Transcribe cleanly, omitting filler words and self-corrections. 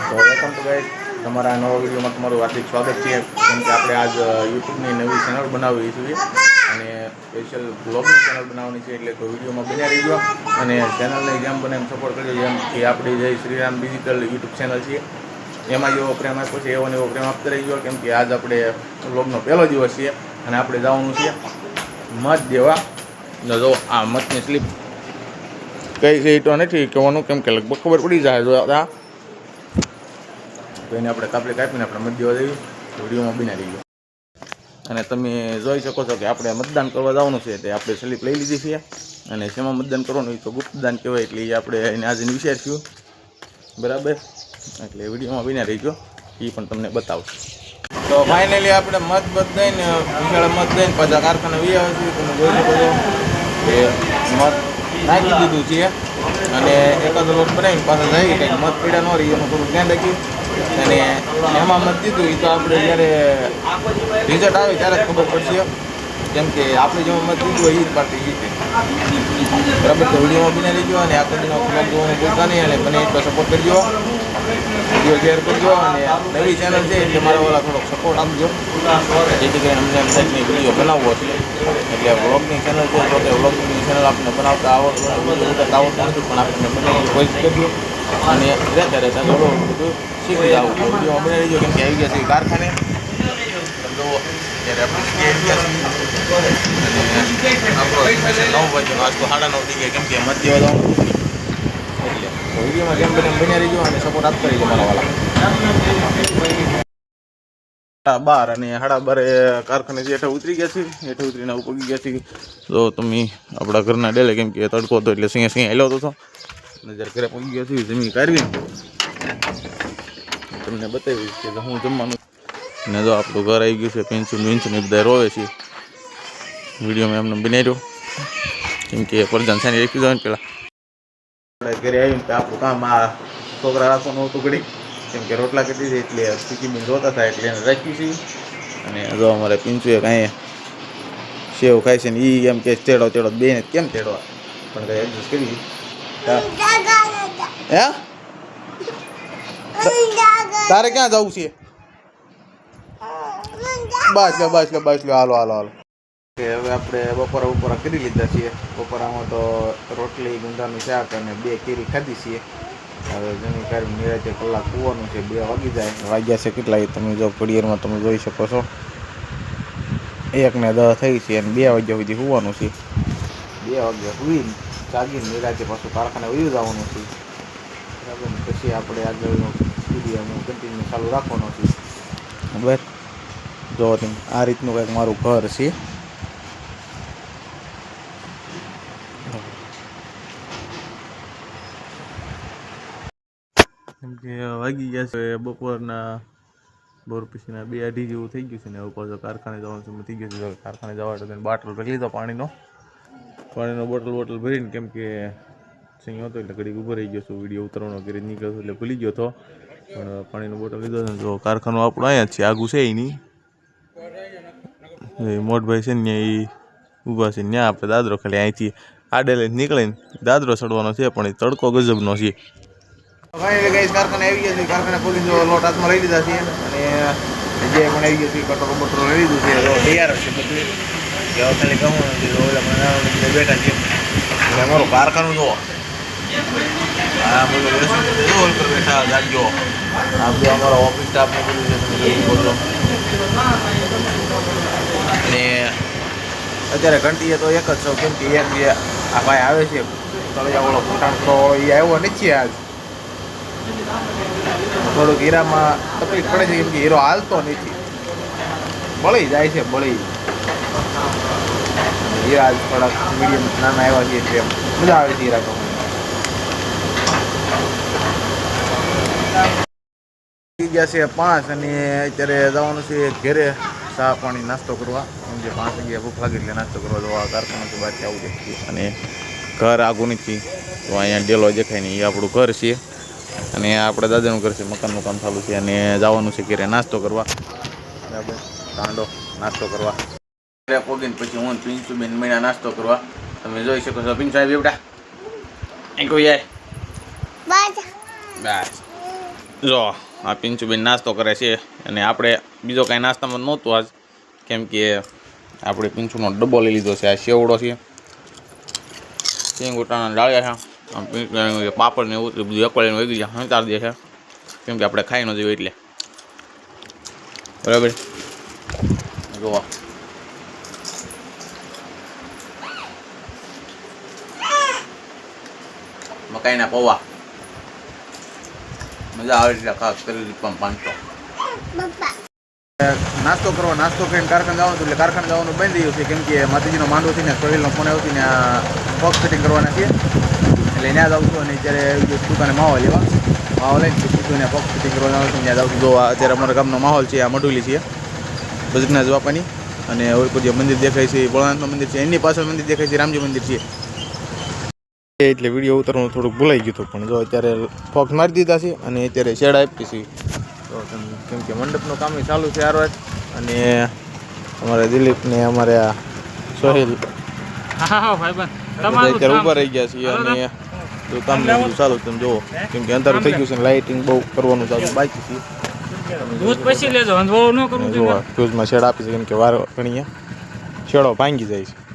તો welcome to guys, તમારા નવા વિડીયોમાં તમારું હાર્દિક સ્વાગત છે. કેમ કે આપણે આજ યુટ્યુબની નવી ચેનલ બનાવી છીએ અને સ્પેશિયલ બ્લોગની ચેનલ બનાવવાની છે. એટલે તો વિડીયોમાં બન્યા રહીજો અને ચેનલને જેમ બને એમ સપોર્ટ કરજો. જેમ કે આપણી જય શ્રીરામ ડિજિટલ યુટ્યુબ ચેનલ છે, એમાં જેવો પ્રેમ આપ્યો છે એવો ને એવો પ્રેમ આપતા રહીજો. કેમ કે આજ આપણે બ્લોગનો પહેલો દિવસ છે અને આપણે જવાનું છે મત દેવા. જો આ મતની સ્લીપ કઈ છે તો નથી કહેવાનું, કેમ કે લગભગ ખબર પડી જાય. જો તો એને આપણે કાપીને આપણે મત દેવા જઈએ. વિડીયોમાં બિના રહી ગયો અને તમે જોઈ શકો છો કે આપણે મતદાન કરવા જવાનું છે. તે આપણે સ્લીપ લઈ લીધી છે અને શેમાં મતદાન કરવાનું હોય તો ગુપ્તદાન કહેવાય. એટલે એ આપણે એને આજે વિચાર્યું બરાબર. એટલે વિડીયોમાં બિના રહી ગયો, એ પણ તમને બતાવશું. તો ફાઇનલી આપણે મત દઈને વિશાળ મત દઈને પાછા કારખાને વી આવે છે. તમે જોઈ શકો છો કે મત નાખી દીધું છે અને એકાદ લોટ બનાવીને પાછા જઈએ. કંઈક મત પીડા ન રહી એનું થોડું ધ્યાન રાખ્યું અને એમાં મત દીધું. એ તો આપણે જ્યારે રિઝલ્ટ આવે ત્યારે જ ખબર પડશે. કેમ કે આપણે જેમાં મત દીધું હોય એ જ પાર્ટી જીતે બરાબર. તો વિડીયોમાં બિના રહી ગયો અને આખો દિનો બ્લોગ જોવાનું ભૂલતા નહીં અને મને એટલો સપોર્ટ કરજો, વિડીયો શેર કરજો અને નવી ચેનલ છે એટલે મારા વાળા થોડોક સપોર્ટ આપજો, જેથી કરીને અમને એમ થાય વિડીયો બનાવવો છે. એટલે વ્લોગની ચેનલ છે તો કે વ્લોગની ચેનલ આપણને બનાવતા આવડતું નથી, પણ આપણને બનાવવાની કોશિશ કરજો અને રહેતા થોડું બધું શીખી જવું. વિડીયોમાં બની રહીજો. કેમ કે આવી ગયા છે કારખાને. જો ત્યારે આપણે આવી ગયા છીએ અને આપણો 9 વાગ્યાનો આજ તો 9:30 થઈ ગયા. કેમ કે મત દેવા જવાનું એટલે તો વિડીયોમાં જેમ બને બન્યા રહીજો અને સપોર્ટ આપતા રહીજો મારા વાળા. 12 અને 12:30 કારખાને હેઠા ઉતરી ગયા છે. હેઠા ઉતરીને ઉપગી ગયા છે. તો તમે આપણા ઘરના ડેલે, કેમ કે તડકો હતો એટલે સિંહ હેલો હતો અને જ્યારે ઘરે પહોંચી ગયા છે જમી કાઢવીને તમને બતાવીશ કે હું જમવાનું. ને જો આપણું ઘર આવી ગયું છે. પેન્સિલ ને બધા રોવે છે. વિડીયોમાં એમને બનાવ્યો કેમ કે પરજાન સાની રાખી દો ને પેલા આપણે ઘરે આવીને આપણું કામ આ છોકરા રાખવાનું હતું ઘડી. કેમ કે રોટલા કરી દીધી એટલે ચીકી બીન રોતા થાય એટલે એને રાખી છે. અને જો અમારે પિંચુએ કાંઈ સેવ ખાય છે ને એ એમ કે તેડો બેને કેમ તેડવા, પણ કંઈ એડજસ્ટ કરી. હે તારે ક્યાં જવું છે? બસ લો હાલો. કે હવે આપણે બપોરા કરી લીધા છીએ. બપોરામાં તો રોટલી ગુંદાનું શાક અને 2 કેરી ખાધી છીએ. હવે જમી કાઢી નિરાતે કલાક કૂવાનું છે. 2 વાગી જાય. વાગ્યા છે કેટલા એ તમે જો ઘડિયાળમાં તમે જોઈ શકો છો. 1:10 થઈ છે અને 2 વાગ્યા સુધી સુવાનું છે. 2 વાગ્યા સુઈને જાગીને નિરાતે પાછું કારખાને વયું જવાનું છે બરાબર. પછી આપણે આગળનો વિડીયો કન્ટિન્યુ ચાલુ રાખવાનો છે બરાબર. જો આ રીતનું કંઈક મારું ઘર છે. કેમ કે વાગી ગયા છે બપોરના પછીના 2-2:30 જેવું થઈ ગયું છે ને. હવે પાછો કારખાને જવાનું સમય થઈ ગયો છે. કારખાને જવા એટલે બાટલો ભરી લીધો પાણીનો બોટલ ભરીને. કેમ કે સિંહ હતો એટલે ઘડી ઊભો રહી ગયો છું. વિડીયો ઉતરવાનો ઘરે નીકળ્યો એટલે ભૂલી ગયો હતો, પણ પાણીનો બોટલ લીધો છે. જો કારખાનું આપણું અહીંયા જ છે, આગું છે એની મોટભાઈ છે ને એ ઊભા છે. ત્યાં આપણે દાદરો ખાલી અહીંથી આડે લઈને નીકળીને દાદરો ચડવાનો છે, પણ એ તડકો ગજબનો છે. ફાઇનલી ગાઈસ કારખાને આવી ગયા છે. કારખાને ખોલીને લોટ હાથમાં લઈ લીધા છે અને જે પણ આવી ગયું છે કટોરો લઈ લીધું છે. તૈયાર છે બધું. ખાલી ગમું નથી. બેઠા છે એટલે અમારું કારખાનું જુઓ. હા બધું બેઠા ગાડીઓ. આ બધું અમારો ઓફિસ સ્ટાફને બધું છે, તમે જોઈ શકો છો. અને અત્યારે ઘંટીએ તો એક જ છો. કેમ કે એક જે આ ભાઈ આવે છે તળિયાવાળો ફૂટાણો એ આવ્યો નથી આજ. થોડુંક હીરામાં તકલીફ પડે છે. કેમ કે હીરો હાલતો નથી, બળી જાય છે. હીરા થોડાક મીડિયમ નાના આવ્યા છે એટલે મજા આવે છે હીરા કંપની. ગયા છે 5 અને અત્યારે જવાનું છે ઘરે ચા પાણી નાસ્તો કરવા. કેમ કે 5 વાગ્યા ભૂખ લાગી એટલે નાસ્તો કરવા જવા કારખાનાથી બહાર આવું છે. અને ઘર આગું નથી તો અહીંયા ડેલો દેખાય ને એ આપણું ઘર છે અને આપણે દાદાનું ઘર છે. મકાનનું કામ ચાલુ છે અને જવાનું છે ઘરે નાસ્તો કરવા બરાબર. કાંડો નાસ્તો કરવા પોગીને પછી હું પિંચુબેન મહિના નાસ્તો કરવા. તમે જોઈ શકો છો. પિંચુ આવી બેટા અહીં કોઈ જાય બસ જો આ પિંચુબેન નાસ્તો કરે છે અને આપણે બીજો કાંઈ નાસ્તામાં નહોતું આજ, કેમ કે આપણે પિંચુનો ડબ્બો લઈ લીધો છે. આ સેવડો છે, સિંગ ઉટાણા ડાળ્યા છે, પાપડ ને એવું બધું અકળીને વહી ગયા હંતાડી દે છે, કેમ કે આપણે ખાઈ ન જોઈએ એટલે. બરાબર. જોવા મકાઈના પૌવા મજા આવે એટલે ખાસ કરી પણ 500. નાસ્તો કરીને કારખાને જવાનું એટલે કારખાને જવાનું બંધ રહ્યું છે, કેમ કે માતાજીનો માંડવો થઈને સોહેલનો ફોન આવ્યો ને આ પગ ફિટિંગ કરવાના છે એટલે ત્યાં જાઉં છું. અને અત્યારે દુકાને માવો લેવા લઈને પૂછું પગ ફિટિંગ કરવાના આવે છે ત્યાં જાઉં છું. જો અત્યારે અમારા ગામનો માહોલ છે, આ મઢુલી છે બજગના જવાપાની, અને ઓળખું જે મંદિર દેખાય છે ભોળાનાથનું મંદિર છે, એની પાછળ મંદિર દેખાય છે રામજી મંદિર છે. એટલે વિડીયો ઉતારવાનું થોડુંક ભૂલાઈ ગયું હતું, પણ જો અત્યારે ફોક્સ મારી દીધા છે અને અત્યારે શેડ આપી છે. તો કેમ કે મંડપનું કામ ચાલુ છે આરો, અને અમારા દિલીપ ને અમારે આ સોહેલ અત્યારે ઊભા રહી ગયા છીએ અને જો કામ ચાલુ તમે જુઓ, કેમ કે અંધારું થઈ ગયું છે, લાઇટિંગ બહુ કરવાનું ચાલુ બાકી છે. ફ્યુઝમાં શેડ આપી છે, કેમ કે વાર ઘણી શેડો ભાંગી જાય છે.